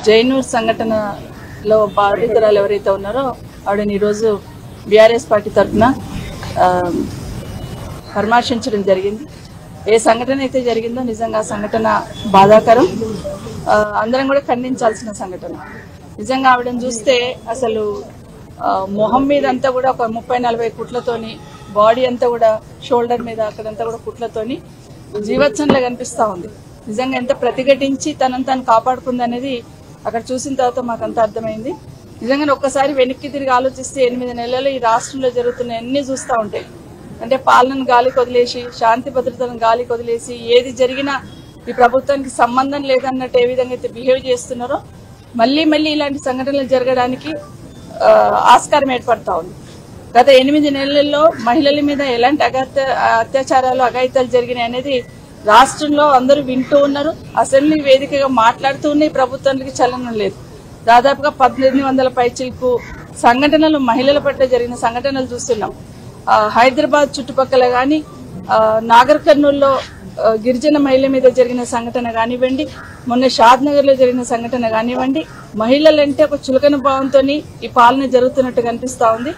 జైనూర్ సంఘటనలో బాధితురాలు ఎవరైతే ఉన్నారో ఆవిడని ఈరోజు బీఆర్ఎస్ పార్టీ తరఫున పరామర్శించడం జరిగింది. ఏ సంఘటన అయితే జరిగిందో నిజంగా సంఘటన బాధాకరం, అందరం కూడా ఖండించాల్సిన సంఘటన. నిజంగా ఆవిడని చూస్తే అసలు మొహం మీద అంతా కూడా ఒక 30-40 కుట్లతోని, బాడీ అంతా కూడా షోల్డర్ మీద అక్కడంతా కూడా కుట్లతోని జీవత్సంలా కనిపిస్తూ ఉంది. నిజంగా ఎంత ప్రతిఘటించి తనను తాను కాపాడుకుంది అనేది అక్కడ చూసిన తర్వాత మాకంతా అర్థమైంది. నిజంగా ఒక్కసారి వెనక్కి తిరిగి ఆలోచిస్తే 8 నెలలు ఈ రాష్ట్రంలో జరుగుతున్న అన్ని చూస్తూ ఉంటాయి. అంటే పాలనను గాలికి వదిలేసి, శాంతి భద్రతలను గాలికి వదిలేసి, ఏది జరిగినా ఈ ప్రభుత్వానికి సంబంధం లేదన్నట్టు ఏ విధంగా అయితే బిహేవ్ చేస్తున్నారో మళ్ళీ ఇలాంటి సంఘటనలు జరగడానికి ఆస్కారం ఏర్పడతా ఉంది. గత 8 నెలల్లో మహిళల మీద ఎలాంటి అత్యాచారాలు, అఘాయితాలు జరిగినాయి అనేది రాష్ట్రంలో అందరూ వింటూ ఉన్నారు. అసెంబ్లీ వేదికగా మాట్లాడుతూ ఉన్నాయి. ప్రభుత్వానికి చలనం లేదు. దాదాపుగా 1800 పైచిలకు సంఘటనలు మహిళల పట్ల జరిగిన సంఘటనలు చూస్తున్నాం. హైదరాబాద్ చుట్టుపక్కల గాని, నాగర్ కర్నూల్లో గిరిజన మహిళల మీద జరిగిన సంఘటన కానివ్వండి, మొన్న షాద్ నగర్ లో జరిగిన సంఘటన కానివ్వండి, మహిళలంటే ఒక చులకన భావంతో ఈ పాలన జరుగుతున్నట్టు కనిపిస్తా ఉంది.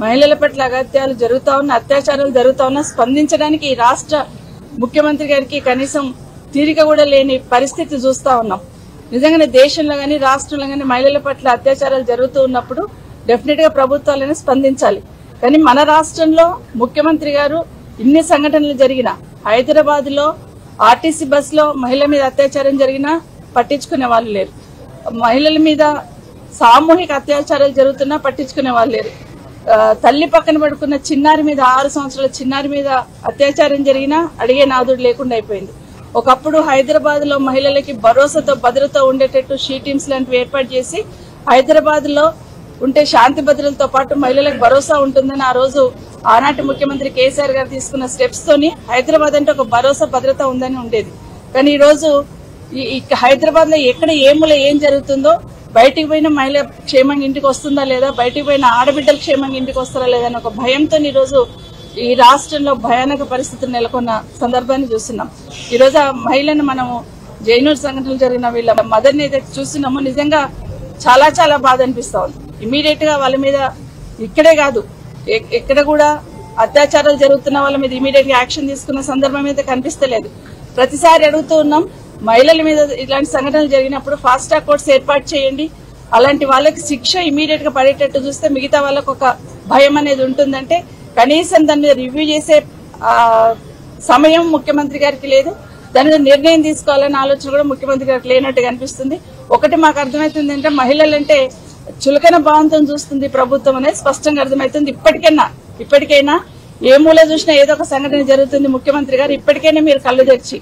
మహిళల పట్ల అగత్యాలు జరుగుతా ఉన్నా, అత్యాచారాలు జరుగుతా ఉన్నా స్పందించడానికి ఈ రాష్ట్ర ముఖ్యమంత్రి గారికి కనీసం తీరిక కూడా లేని పరిస్థితి చూస్తా ఉన్నాం. నిజంగానే దేశంలో గానీ రాష్ట్రంలో గానీ మహిళల పట్ల అత్యాచారాలు జరుగుతూ ఉన్నప్పుడు డెఫినెట్ గా ప్రభుత్వాలనే స్పందించాలి. కానీ మన రాష్ట్రంలో ముఖ్యమంత్రి గారు ఇన్ని సంఘటనలు జరిగినా, హైదరాబాద్ లో ఆర్టీసీ బస్ లో మహిళల మీద అత్యాచారం జరిగినా పట్టించుకునే వాళ్ళు లేరు. మహిళల మీద సామూహిక అత్యాచారాలు జరుగుతున్నా పట్టించుకునే వాళ్ళు లేరు. తల్లి పక్కన పడుకున్న చిన్నారి మీద, 6 సంవత్సరాల చిన్నారి మీద అత్యాచారం జరిగినా అడిగే నాదుడు లేకుండా అయిపోయింది. ఒకప్పుడు హైదరాబాద్ లో మహిళలకి భరోసాతో, భద్రత ఉండేటట్టు షీ టీమ్స్ లాంటివి ఏర్పాటు చేసి హైదరాబాద్ లో ఉంటే శాంతి భద్రతలతో పాటు మహిళలకు భరోసా ఉంటుందని ఆ రోజు ఆనాటి ముఖ్యమంత్రి కేసీఆర్ గారు తీసుకున్న స్టెప్స్ తోని హైదరాబాద్ అంటే ఒక భరోసా, భద్రత ఉందని ఉండేది. కానీ ఈ రోజు హైదరాబాద్ లో ఎక్కడ ఏం జరుగుతుందో, బయటికి పోయిన మహిళ క్షేమంగా ఇంటికి వస్తుందా లేదా, బయటికి పోయిన ఆడబిడ్డలు క్షేమంగా ఇంటికి వస్తారా లేదా అని ఒక భయంతో ఈ రోజు ఈ రాష్ట్రంలో భయానక పరిస్థితులు నెలకొన్న సందర్భాన్ని చూస్తున్నాం. ఈ రోజు ఆ మహిళను మనము జైనూర్ సంఘటనలు జరిగిన వీళ్ళ మదర్ని ఏదైతే చూస్తున్నామో నిజంగా చాలా బాధ అనిపిస్తా ఉంది. ఇమీడియట్ గా వాళ్ళ మీద ఇక్కడే కాదు, ఎక్కడ కూడా అత్యాచారాలు జరుగుతున్న వాళ్ళ మీద ఇమీడియట్ గా యాక్షన్ తీసుకున్న సందర్భం అయితే కనిపిస్తలేదు. ప్రతిసారి అడుగుతూ ఉన్నాం, మహిళల మీద ఇలాంటి సంఘటనలు జరిగినప్పుడు ఫాస్ట్ ట్రాక్ కోర్ట్స్ ఏర్పాటు చేయండి, అలాంటి వాళ్ళకి శిక్ష ఇమీడియట్ గా పడేటట్టు చూస్తే మిగతా వాళ్ళకు ఒక భయం అనేది ఉంటుందంటే కనీసం దాని మీద రివ్యూ చేసే సమయం ముఖ్యమంత్రి గారికి లేదు. దాని మీద నిర్ణయం తీసుకోవాలనే ఆలోచన కూడా ముఖ్యమంత్రి గారికి లేనట్టు కనిపిస్తుంది. ఒకటి మాకు అర్థమవుతుంది అంటే మహిళలంటే చులకన భావంతో చూస్తుంది ప్రభుత్వం అనేది స్పష్టంగా అర్థమవుతుంది. ఇప్పటికైనా ఏ మూల చూసినా ఏదో ఒక సంఘటన జరుగుతుంది. ముఖ్యమంత్రి గారు ఇప్పటికైనా మీరు కళ్ళు తెరిచి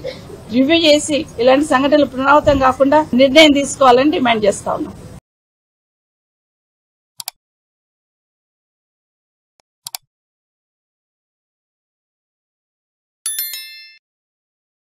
రివ్యూ చేసి ఇలాంటి సంఘటనలు పునరావృతం కాకుండా నిర్ణయం తీసుకోవాలని డిమాండ్ చేస్తా ఉన్నాం.